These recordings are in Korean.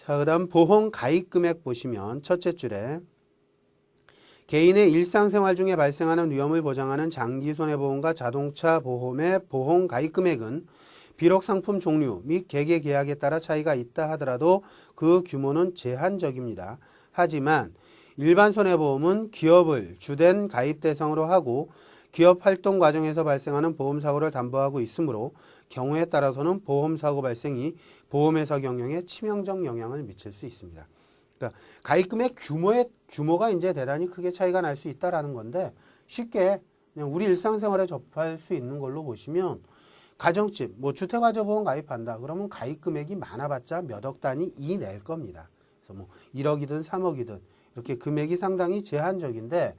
자, 그 다음 보험 가입 금액 보시면 첫째 줄에 개인의 일상생활 중에 발생하는 위험을 보장하는 장기 손해보험과 자동차 보험의 보험 가입 금액은 비록 상품 종류 및 개개 계약에 따라 차이가 있다 하더라도 그 규모는 제한적입니다. 하지만 일반 손해보험은 기업을 주된 가입 대상으로 하고 기업 활동 과정에서 발생하는 보험사고를 담보하고 있으므로 경우에 따라서는 보험사고 발생이 보험회사 경영에 치명적 영향을 미칠 수 있습니다. 그러니까 가입금의 규모가 이제 대단히 크게 차이가 날 수 있다라는 건데 쉽게 그냥 우리 일상생활에 접할 수 있는 걸로 보시면 가정집, 뭐 주택화재보험 가입한다. 그러면 가입 금액이 많아봤자 몇 억 단위 이낼 겁니다. 그래서 뭐 1억이든 3억이든 이렇게 금액이 상당히 제한적인데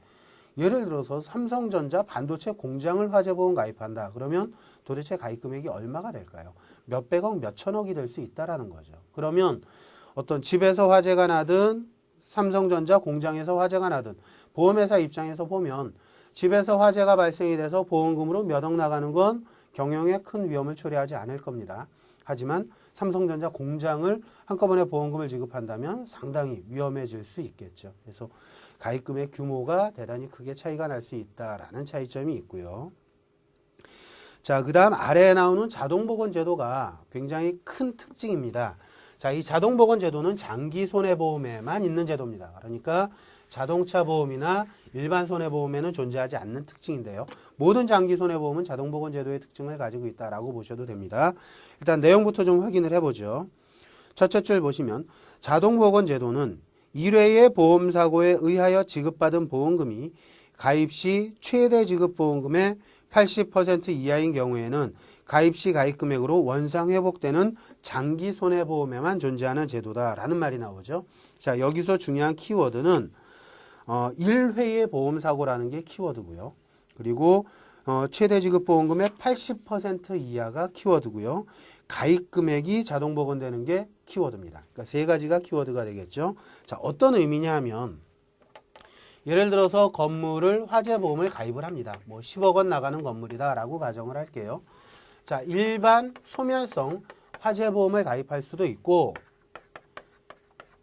예를 들어서 삼성전자 반도체 공장을 화재보험 가입한다. 그러면 도대체 가입 금액이 얼마가 될까요? 몇백억, 몇천억이 될 수 있다라는 거죠. 그러면 어떤 집에서 화재가 나든 삼성전자 공장에서 화재가 나든 보험회사 입장에서 보면 집에서 화재가 발생이 돼서 보험금으로 몇 억 나가는 건 경영에 큰 위험을 초래하지 않을 겁니다. 하지만 삼성전자 공장을 한꺼번에 보험금을 지급한다면 상당히 위험해질 수 있겠죠. 그래서 가입금의 규모가 대단히 크게 차이가 날 수 있다라는 차이점이 있고요. 자, 그 다음 아래에 나오는 자동보건제도가 굉장히 큰 특징입니다. 자, 이 자동보건제도는 장기 손해보험에만 있는 제도입니다. 그러니까 자동차 보험이나 일반 손해보험에는 존재하지 않는 특징인데요. 모든 장기 손해보험은 자동보건제도의 특징을 가지고 있다라고 보셔도 됩니다. 일단 내용부터 좀 확인을 해보죠. 첫째 줄 보시면 자동보건제도는 1회의 보험사고에 의하여 지급받은 보험금이 가입 시 최대 지급 보험금의 80% 이하인 경우에는 가입 시 가입 금액으로 원상 회복되는 장기 손해보험에만 존재하는 제도다라는 말이 나오죠. 자, 여기서 중요한 키워드는 1회의 보험사고라는 게 키워드고요. 그리고 최대 지급 보험금의 80% 이하가 키워드고요. 가입 금액이 자동보건되는 게 키워드입니다. 그러니까 세 가지가 키워드가 되겠죠. 자, 어떤 의미냐 하면 예를 들어서 건물을 화재보험을 가입을 합니다. 뭐 10억 원 나가는 건물이다라고 가정을 할게요. 자, 일반 소멸성 화재보험을 가입할 수도 있고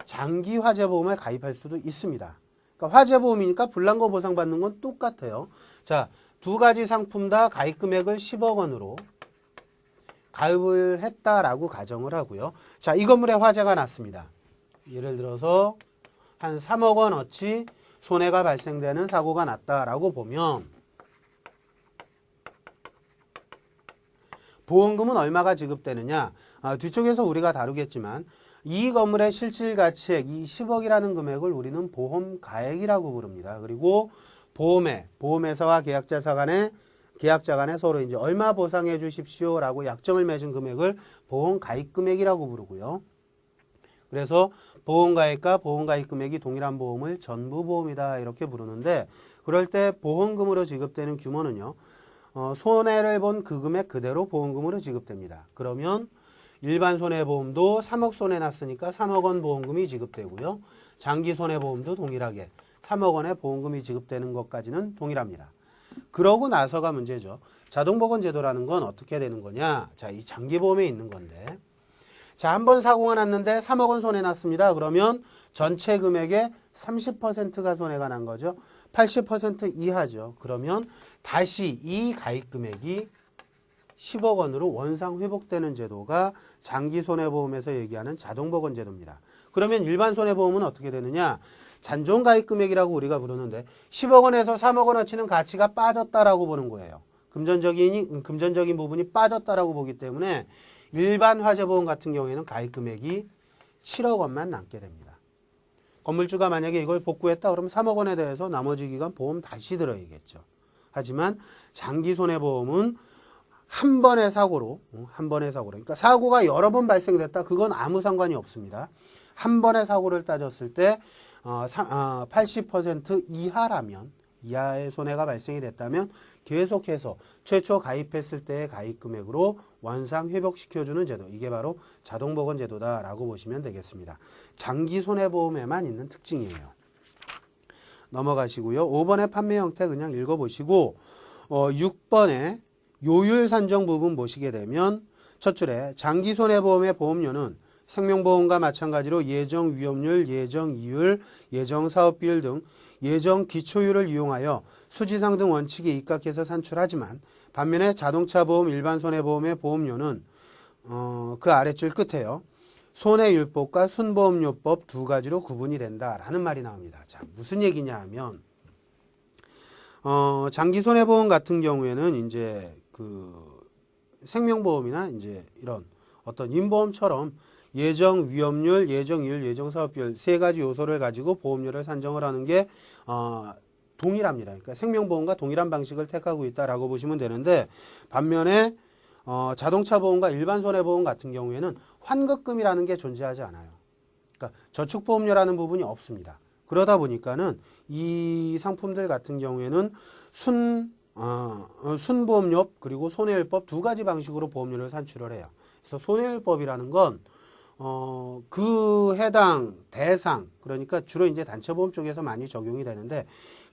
장기 화재보험을 가입할 수도 있습니다. 그러니까 화재보험이니까 불난거 보상받는 건 똑같아요. 자, 두 가지 상품 다 가입 금액을 10억 원으로 가입을 했다라고 가정을 하고요. 자, 이 건물에 화재가 났습니다. 예를 들어서 한 3억 원어치 손해가 발생되는 사고가 났다라고 보면 보험금은 얼마가 지급되느냐? 뒤쪽에서 우리가 다루겠지만 이 건물의 실질가치액 이 10억이라는 금액을 우리는 보험가액이라고 부릅니다. 그리고 보험회사와 계약자 간에 서로 이제 얼마 보상해 주십시오라고 약정을 맺은 금액을 보험가입 금액이라고 부르고요. 그래서 보험가액과 보험가입 금액이 동일한 보험을 전부보험이다 이렇게 부르는데 그럴 때 보험금으로 지급되는 규모는요. 손해를 본 그 금액 그대로 보험금으로 지급됩니다. 그러면 일반 손해보험도 3억 손해 났으니까 3억 원 보험금이 지급되고요. 장기 손해보험도 동일하게 3억 원의 보험금이 지급되는 것까지는 동일합니다. 그러고 나서가 문제죠. 자동보건제도라는 건 어떻게 되는 거냐? 자, 이 장기보험에 있는 건데 자, 한 번 사고가 났는데 3억 원 손해 났습니다. 그러면 전체 금액의 30%가 손해가 난 거죠. 80% 이하죠. 그러면 다시 이 가입 금액이 10억 원으로 원상 회복되는 제도가 장기 손해보험에서 얘기하는 자동보건 제도입니다. 그러면 일반 손해보험은 어떻게 되느냐? 잔존 가입 금액이라고 우리가 부르는데 10억 원에서 3억 원어치는 가치가 빠졌다라고 보는 거예요. 금전적인 부분이 빠졌다라고 보기 때문에 일반 화재보험 같은 경우에는 가입 금액이 7억 원만 남게 됩니다. 건물주가 만약에 이걸 복구했다 그러면 3억 원에 대해서 나머지 기간 보험 다시 들어야겠죠. 하지만 장기 손해보험은 한 번의 사고로 그러니까 사고가 여러 번 발생됐다 그건 아무 상관이 없습니다. 한 번의 사고를 따졌을 때 80% 이하의 손해가 발생이 됐다면 계속해서 최초 가입했을 때의 가입 금액으로 원상 회복시켜주는 제도, 이게 바로 자동보건 제도다라고 보시면 되겠습니다. 장기 손해보험에만 있는 특징이에요. 넘어가시고요. 5번의 판매 형태 그냥 읽어보시고 6번의 요율 산정 부분 보시게 되면 첫 줄에 장기 손해보험의 보험료는 생명보험과 마찬가지로 예정 위험률, 예정 이율, 예정 사업비율 등 예정 기초율을 이용하여 수지상 등 원칙에 입각해서 산출하지만 반면에 자동차보험, 일반손해보험의 보험료는 그 아래줄 끝에요. 손해율법과 순보험료법 두 가지로 구분이 된다라는 말이 나옵니다. 자, 무슨 얘기냐 하면 장기손해보험 같은 경우에는 이제 그 생명보험이나 이제 이런 어떤 인보험처럼 예정 위험률, 예정 이율, 예정 사업비율 세 가지 요소를 가지고 보험료를 산정을 하는 게 동일합니다. 그러니까 생명보험과 동일한 방식을 택하고 있다라고 보시면 되는데 반면에 자동차 보험과 일반 손해보험 같은 경우에는 환급금이라는 게 존재하지 않아요. 그러니까 저축보험료라는 부분이 없습니다. 그러다 보니까는 이 상품들 같은 경우에는 순보험료 그리고 손해율법 두 가지 방식으로 보험료를 산출을 해요. 그래서 손해율법이라는 건 그 해당 대상, 그러니까 주로 이제 단체보험 쪽에서 많이 적용이 되는데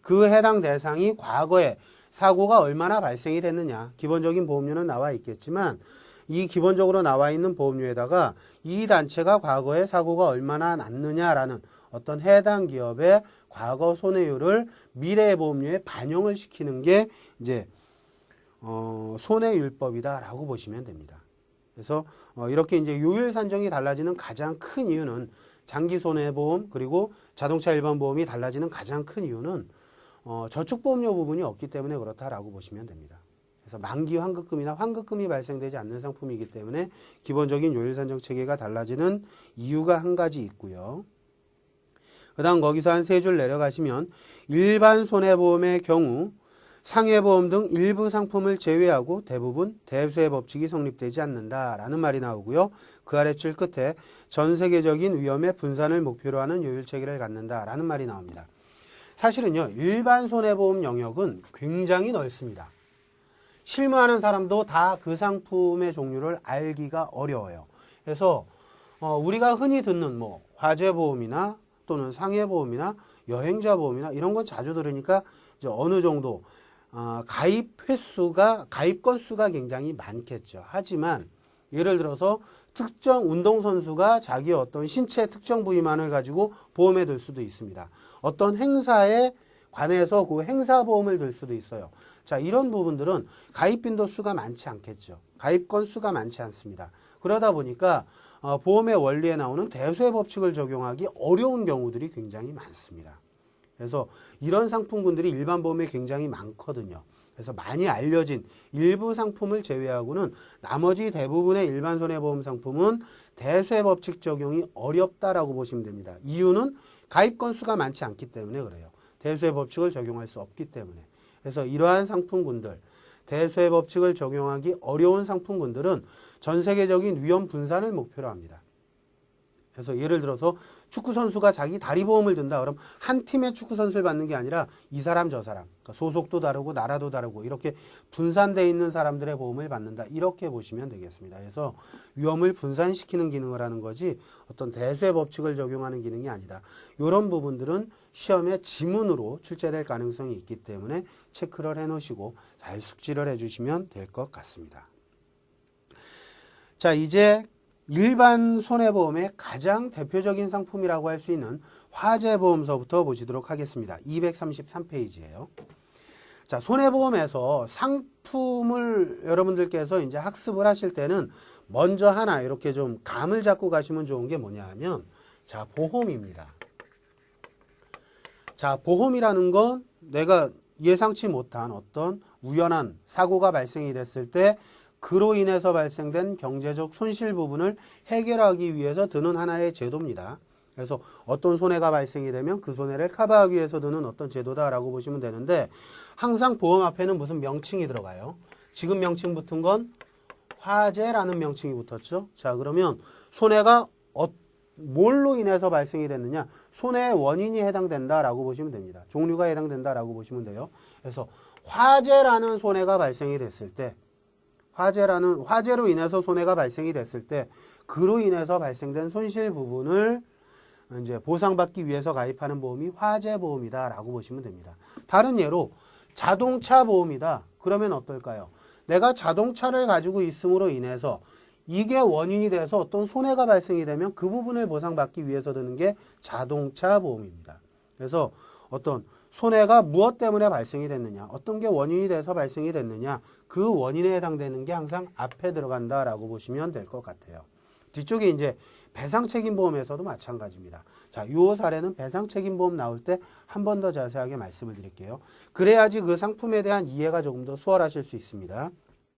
그 해당 대상이 과거에 사고가 얼마나 발생이 됐느냐. 기본적인 보험료는 나와 있겠지만 이 기본적으로 나와 있는 보험료에다가 이 단체가 과거에 사고가 얼마나 났느냐라는 어떤 해당 기업의 과거 손해율을 미래 보험료에 반영을 시키는 게 이제 손해율법이다라고 보시면 됩니다. 그래서 이렇게 이제 요율 산정이 달라지는 가장 큰 이유는 장기 손해보험 그리고 자동차 일반 보험이 달라지는 가장 큰 이유는 저축보험료 부분이 없기 때문에 그렇다라고 보시면 됩니다. 그래서 만기 환급금이나 환급금이 발생되지 않는 상품이기 때문에 기본적인 요율 산정 체계가 달라지는 이유가 한 가지 있고요. 그 다음 거기서 한 세 줄 내려가시면 일반 손해보험의 경우 상해보험 등 일부 상품을 제외하고 대부분 대수의 법칙이 성립되지 않는다라는 말이 나오고요. 그 아래줄 끝에 전 세계적인 위험의 분산을 목표로 하는 요율체계를 갖는다라는 말이 나옵니다. 사실은요. 일반 손해보험 영역은 굉장히 넓습니다. 실무하는 사람도 다 그 상품의 종류를 알기가 어려워요. 그래서 우리가 흔히 듣는 뭐 화재보험이나 또는 상해보험이나 여행자보험이나 이런 건 자주 들으니까 이제 어느 정도 가입 건수가 굉장히 많겠죠. 하지만 예를 들어서 특정 운동선수가 자기 어떤 신체 특정 부위만을 가지고 보험에 들 수도 있습니다. 어떤 행사에 관해서 그 행사보험을 들 수도 있어요. 자, 이런 부분들은 가입 빈도수가 많지 않겠죠. 가입 건수가 많지 않습니다. 그러다 보니까 보험의 원리에 나오는 대수의 법칙을 적용하기 어려운 경우들이 굉장히 많습니다. 그래서 이런 상품군들이 일반 보험에 굉장히 많거든요. 그래서 많이 알려진 일부 상품을 제외하고는 나머지 대부분의 일반 손해보험 상품은 대수의 법칙 적용이 어렵다라고 보시면 됩니다. 이유는 가입 건수가 많지 않기 때문에 그래요. 대수의 법칙을 적용할 수 없기 때문에. 그래서 이러한 상품군들, 대수의 법칙을 적용하기 어려운 상품군들은 전 세계적인 위험 분산을 목표로 합니다. 그래서 예를 들어서 축구선수가 자기 다리보험을 든다. 그럼 한 팀의 축구선수를 받는 게 아니라 이 사람 저 사람, 그러니까 소속도 다르고 나라도 다르고 이렇게 분산되어 있는 사람들의 보험을 받는다. 이렇게 보시면 되겠습니다. 그래서 위험을 분산시키는 기능을 하는 거지 어떤 대수의 법칙을 적용하는 기능이 아니다. 이런 부분들은 시험에 지문으로 출제될 가능성이 있기 때문에 체크를 해놓으시고 잘 숙지를 해주시면 될 것 같습니다. 자, 이제 일반 손해보험의 가장 대표적인 상품이라고 할 수 있는 화재보험서부터 보시도록 하겠습니다. 233페이지예요. 자, 손해보험에서 상품을 여러분들께서 이제 학습을 하실 때는 먼저 하나 이렇게 좀 감을 잡고 가시면 좋은 게 뭐냐 하면 자, 보험입니다. 자, 보험이라는 건 내가 예상치 못한 어떤 우연한 사고가 발생이 됐을 때 그로 인해서 발생된 경제적 손실 부분을 해결하기 위해서 드는 하나의 제도입니다. 그래서 어떤 손해가 발생이 되면 그 손해를 커버하기 위해서 드는 어떤 제도다라고 보시면 되는데 항상 보험 앞에는 무슨 명칭이 들어가요. 지금 명칭 붙은 건 화재라는 명칭이 붙었죠. 자, 그러면 손해가 뭘로 인해서 발생이 됐느냐? 손해의 원인이 해당된다라고 보시면 됩니다. 종류가 해당된다라고 보시면 돼요. 그래서 화재라는 손해가 발생이 됐을 때 화재로 인해서 손해가 발생이 됐을 때 그로 인해서 발생된 손실 부분을 이제 보상받기 위해서 가입하는 보험이 화재보험이다라고 보시면 됩니다. 다른 예로 자동차 보험이다. 그러면 어떨까요? 내가 자동차를 가지고 있음으로 인해서 이게 원인이 돼서 어떤 손해가 발생이 되면 그 부분을 보상받기 위해서 드는 게 자동차 보험입니다. 그래서 어떤 손해가 무엇 때문에 발생이 됐느냐, 어떤 게 원인이 돼서 발생이 됐느냐, 그 원인에 해당되는 게 항상 앞에 들어간다라고 보시면 될 것 같아요. 뒤쪽에 이제 배상책임보험에서도 마찬가지입니다. 자, 요 사례는 배상책임보험 나올 때 한 번 더 자세하게 말씀을 드릴게요. 그래야지 그 상품에 대한 이해가 조금 더 수월하실 수 있습니다.